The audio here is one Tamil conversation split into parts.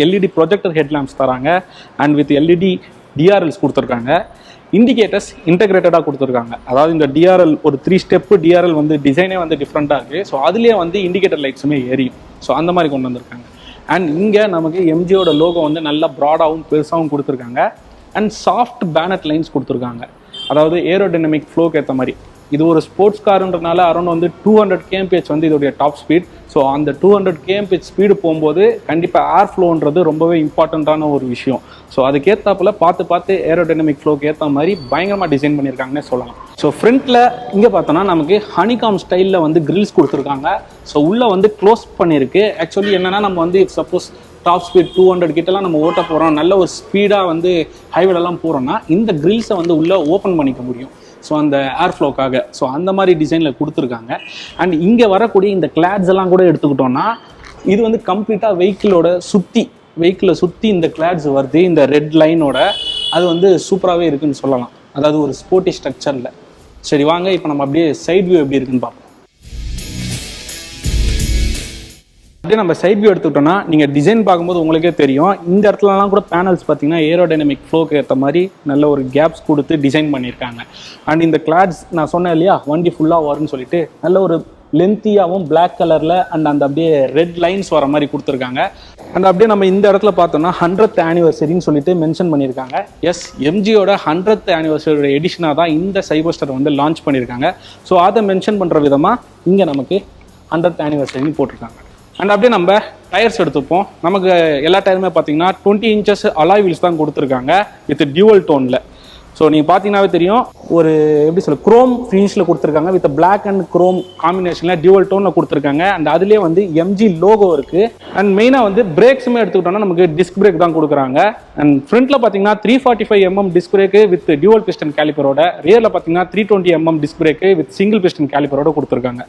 எல்இடி ப்ரொஜெக்டர் ஹெட்லாம்ப்ஸ் தராங்க அண்ட் வித் எல்இடி டிஆர்எல்ஸ் கொடுத்துருக்காங்க. இண்டிகேட்டர்ஸ் இன்டெகிரேட்டடாக கொடுத்துருக்காங்க. அதாவது இந்த டிஆர்எல் ஒரு 3 ஸ்டெப்பு டிஆர்எல் வந்து டிசைனே வந்து டிஃப்ரெண்ட்டாக இருக்குது. ஸோ அதுலேயே வந்து இண்டிகேட்டர் லைட்ஸுமே எரியும். ஸோ அந்த மாதிரி கொண்டு வந்திருக்காங்க. அண்ட் இங்கே நமக்கு எம்ஜியோட லோகோ வந்து நல்லா ப்ராடாகவும் பெருசாகவும் கொடுத்துருக்காங்க. அண்ட் சாஃப்ட் பேனட் லைன்ஸ் கொடுத்துருக்காங்க. அதாவது ஏரோடைனமிக் ஃப்ளோக்கு ஏற்ற மாதிரி. இது ஒரு ஸ்போர்ட்ஸ் காருன்றனால அரௌண்ட் வந்து 200 kmph வந்து இதோடைய டாப் ஸ்பீட். ஸோ அந்த 200 kmph ஸ்பீடு போகும்போது கண்டிப்பாக ஏர் ஃப்ளோன்றது ரொம்பவே இம்பார்ட்டண்ட்டான ஒரு விஷயம். ஸோ அதுக்கேற்றாப்புல பார்த்து ஏரோடைனமிக் ஃப்ளோக்கு ஏற்ற மாதிரி பயங்கரமாக டிசைன் பண்ணியிருக்காங்கன்னே சொல்லலாம். ஸோ ஃப்ரண்ட்டில் இங்கே பார்த்தோன்னா நமக்கு ஹனிகாம் ஸ்டைலில் வந்து கிரில்ஸ் கொடுத்துருக்காங்க. ஸோ உள்ளே வந்து க்ளோஸ் பண்ணியிருக்கு. ஆக்சுவலி என்னென்னா நம்ம வந்து சப்போஸ் டாப் ஸ்பீட் 200 கிட்டலாம் நம்ம ஓட்ட போகிறோம், நல்ல ஒரு ஸ்பீடாக வந்து ஹைவேலெலாம் போகிறோன்னா இந்த கிரில்ஸை வந்து உள்ளே ஓப்பன் பண்ணிக்க முடியும். ஸோ அந்த ஏர் ஃப்ளோக்காக. ஸோ அந்த மாதிரி டிசைனில் கொடுத்துருக்காங்க. அண்ட் இங்கே வரக்கூடிய இந்த கிளாட்ஸ் எல்லாம் கூட எடுத்துக்கிட்டோன்னா இது வந்து கம்ப்ளீட்டாக வெஹிக்கிளை சுற்றி இந்த கிளாட்ஸ் வருது. இந்த ரெட் லைனோட அது வந்து சூப்பராகவே இருக்குதுன்னு சொல்லலாம். அதாவது ஒரு ஸ்போர்ட்டி ஸ்ட்ரக்சரில். சரி வாங்க இப்போ நம்ம அப்படியே சைட் வியூ எப்படி இருக்குன்னு பார்ப்போம். அப்படியே நம்ம சைட் வியூ எடுத்துக்கிட்டோம்னா நீங்கள் டிசைன் பார்க்கும்போது உங்களுக்கே தெரியும். இந்த இடத்துலலாம் கூட பேனல்ஸ் பார்த்தீங்கன்னா ஏரோடைனமிக் ஃப்ளோக்கு ஏற்ற மாதிரி நல்ல ஒரு கேப்ஸ் கொடுத்து டிசைன் பண்ணியிருக்காங்க. அண்ட் இந்த கிளாட்ஸ் நான் சொன்னேன் இல்லையா, வண்டி ஃபுல்லாக வரும்னு சொல்லிட்டு நல்ல ஒரு லென்த்தியாகவும் பிளாக் கலரில் அண்ட் அந்த அப்படியே ரெட் லைன்ஸ் வர மாதிரி கொடுத்துருக்காங்க. அண்ட் அப்படியே நம்ம இந்த இடத்துல பார்த்தோம்னா 100th ஆனிவர்சரின்னு சொல்லிட்டு மென்ஷன் பண்ணியிருக்காங்க. எஸ், எம்ஜியோட 100th ஆனிவர்சரியோட எடிஷனாக தான் இந்த சைபர்ஸ்டர் வந்து லான்ச் பண்ணியிருக்காங்க. ஸோ அதை மென்ஷன் பண்ணுற விதமாக இங்கே நமக்கு 100th ஆனிவர்சரின்னு போட்டிருக்காங்க. அண்ட் அப்படியே நம்ம டயர்ஸ் எடுத்துப்போம். நமக்கு எல்லா டயருமே பார்த்தீங்கன்னா 20 inches அலாய் வீல்ஸ் தான் கொடுத்துருக்காங்க வித் டியூவல் டோனில். ஸோ நீங்கள் பார்த்தீங்கன்னாவே தெரியும், ஒரு எப்படி சொல்ல குரோம் ஃபினிஷில் கொடுத்துருக்காங்க வித் பிளாக் அண்ட் குரோம் காம்பினேஷனில் டியூவல் டோனில் கொடுத்துருக்காங்க. அண்ட் அதுலேயே வந்து எம்ஜி லோகோ இருக்குது. அண்ட் மெயினாக வந்து பிரேக்ஸுமே எடுத்துக்கிட்டோம்னா நமக்கு டிஸ்க் பிரேக் தான் கொடுக்குறாங்க. அண்ட் ஃப்ரண்ட்டில் பார்த்தீங்கன்னா 345mm disc brake with dual piston கேலிப்பரோட, ரியரில் பார்த்தீங்கன்னா 320mm disc brake with single piston கேலிப்பரோட கொடுத்துருக்காங்க.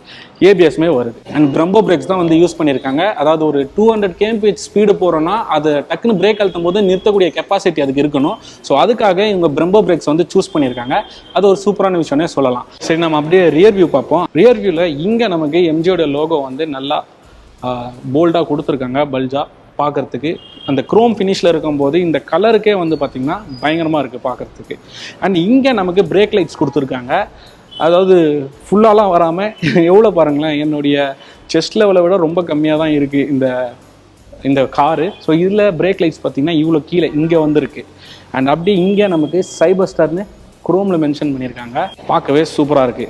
ஏபிஎஸ்மே வருது. அண்ட் பிரம்போ பிரேக்ஸ் தான் வந்து யூஸ் பண்ணியிருக்காங்க. அதாவது ஒரு 200 kmph ஸ்பீடு போகிறோன்னா அது டக்குன்னு பிரேக் அழுத்தும் போது நிறுத்தக்கூடிய கெப்பாசிட்டி அதுக்கு இருக்கணும். ஸோ அதுக்காக இவங்க பிரம்போ பிரேக்ஸ் வந்து சூஸ் பண்ணியிருக்காங்க. அது ஒரு சூப்பரான விஷயம்னே சொல்லலாம். சரி, நம்ம அப்படியே ரியர் வியூ பார்ப்போம். ரியர் வியூவில் இங்கே நமக்கு எம்ஜியோட லோகோ வந்து நல்லா போல்டாக கொடுத்துருக்காங்க. பல்ஜா பார்க்குறதுக்கு அந்த குரோம் ஃபினிஷில் இருக்கும்போது இந்த கலருக்கே வந்து பார்த்திங்கன்னா பயங்கரமாக இருக்குது பார்க்குறதுக்கு. அண்ட் இங்கே நமக்கு பிரேக் லைட்ஸ் கொடுத்துருக்காங்க. அதாவது ஃபுல்லாலாம் வராமல் எவ்வளோ பாருங்களேன், என்னுடைய செஸ்ட் லெவலை விட ரொம்ப கம்மியாக தான் இருக்குது இந்த காரு. ஸோ இதில் பிரேக் லைட்ஸ் பார்த்திங்கன்னா இவ்வளோ கீழே இங்கே வந்துருக்கு. அண்ட் அப்படியே இங்கே நமக்கு சைபர்ஸ்டர்னு குரோமில் மென்ஷன் பண்ணியிருக்காங்க. பார்க்கவே சூப்பராக இருக்குது.